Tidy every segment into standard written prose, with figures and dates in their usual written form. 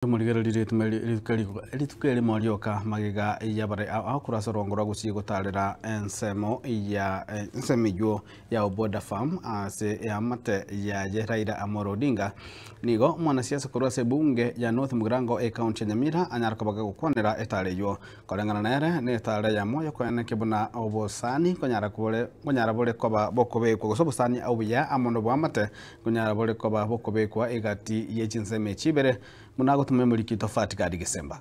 Muligero litukeli molioka magiga yabare akurasa rongora gusigotarira ensemo ya ensemijo ya Oboda Farm ase ya mate ya Raila Amolo Odinga nigo mwanasiasa kurase bunge ya North Mugirango county Nyamira anyarakabaga gukwanira etaleyo korengana nere ne etale ya moyo kwene kibuna obosani konyara bole koba bokobe ko sobosani abuya amondo bwamate konyara bole koba bokobe kwa egati yechinseme chibere munago tumemuliki tofauti gadi Desemba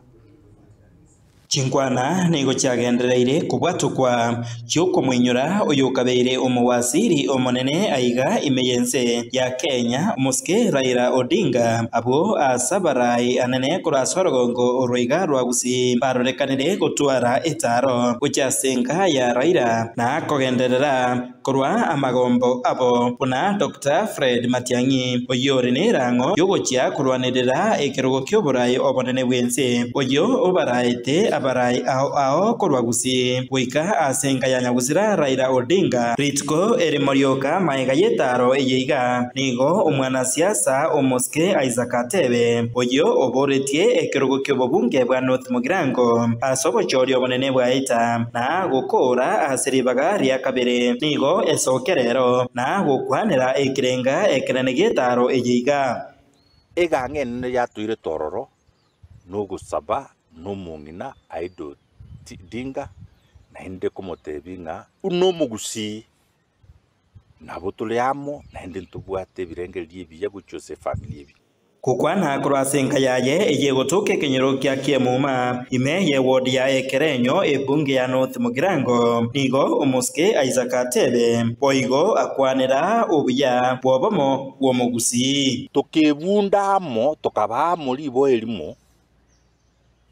Chinkwana nigo chagendereire kubwatukwa cyuko mwinyura uyu kabeire umuwaziri omonene aiga imeyense ya Kenya muske Raila Odinga abo asabarai anene kurasorogongo uruiga rwagusi barorekanire gutwara etaro uchasenga ya Raila na kogenderera kurwa amagombo abo puna Dr. Fred Matiang'i oyore nerango yogochia kurwanirira ekirugo ky'oburai obonene bwense oyo obaraite abarai ao kurwagusi wika asenga ya nyagusira Raila Odinga ritko erimorioka maiga yetaro eyiga nigo umwana siasa omoske Isaac Atebe oyo oboretie ekirugo ky'obubunge bwa North Mugirango asobochori obonene bwaita na gukora asiribaga ria kabere nigo esokerero na gukwanira ekirenga ekirane getaro eyiga egangene yatuire tororo no gusaba no mungina aido dinga na hinde komotebinga uno mugusi nabo tuliamo na hinde ntubwate birenge liebiya buchose family bi kukwana kurwasenga yaye eyegotoke kenyero kya kiemuma ime ye ward ya Ekerenyo ebunge ya North Mugirango nigo umuske Isaac Atebe boigo akwanira obuya bwobomo bwomugusi tukebundamo tukabamo libo elimo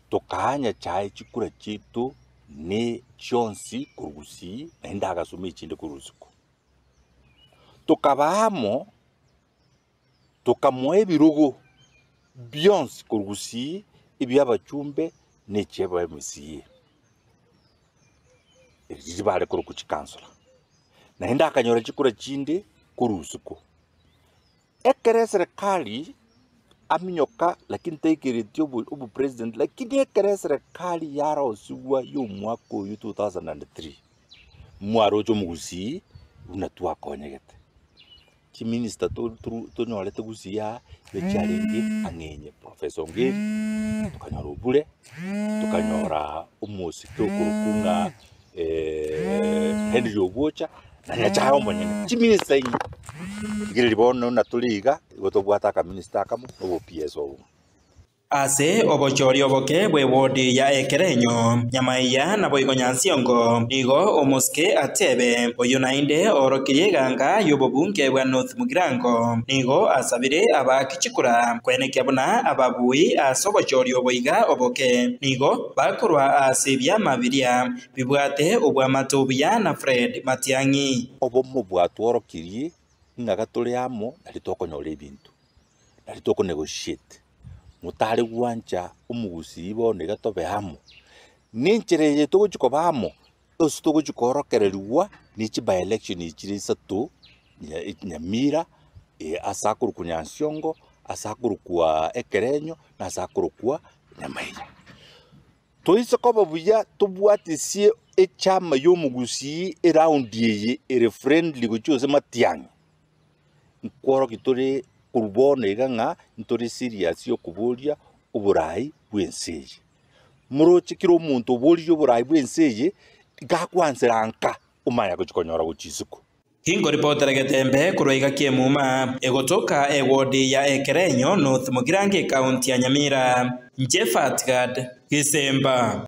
tukanya chai chikura chitu ne chonsi kurugusi enda agasumi chinde kuruzuko tukabamo tukamwe birugo beyonce kurugusi ibyabachumbe ne cheba MCA rizibare kurukuchi kansula na enda akanyora chikura chinde kuruzuko ekere serikali aminyoka lakini tekeretio ubu president lakini ekere serikali yara osigwa yo mwaka uyu 2003 mwarojo mugusi unatua konyegete ki minister to nyolete gusia becharingi angenye professor Ngiri tukanyora ubule tukanyora umusi kurukunga Henry Ogocha na nyachaho mbonyene ki minister ngiri libono natuliga gotobwata ka minister kamu no PSO ase obochori oboke bwe ward ya Ekerenyo nyamaiya na boigo nyansiongo nigo omuske Atebe oyo nainde orokirie ganga yobobunge bwa North Mugirango nigo asabire abakichikura kwenekya buna ababui asobochori oboiga oboke nigo bakorwa asebya mabiria bibwate obwa matobya na Fred Matiang'i obomo bwatworokirie ngagatuliamo nalitokonyora ebintu nalitoko negotiate mutari gwancha umugusi ibone gatobe hamo ninchereye togochiko bamo ositogokorokererwa nichi by election ichiri satu Nyamira asakuru kunyansiongo asakuru kwa Ekerenyo na asakuru kwa Nyamaiya toise koba buya tubwatisie echama yomugusi around yeye ere friendly gochose Matiang'i nkworo kitore kurubone ganga ntori serious yo kuburia uburai bwenseje murochikiro umuntu uburia uburai bwenseje gakwanseranka umaya guchikonyora guchisuko Hingo reporter Getembe kuroiga kiemuma egotoka ewodi ya Ekerenyo North Mugirango county ya Nyamira Jefat Gad Desemba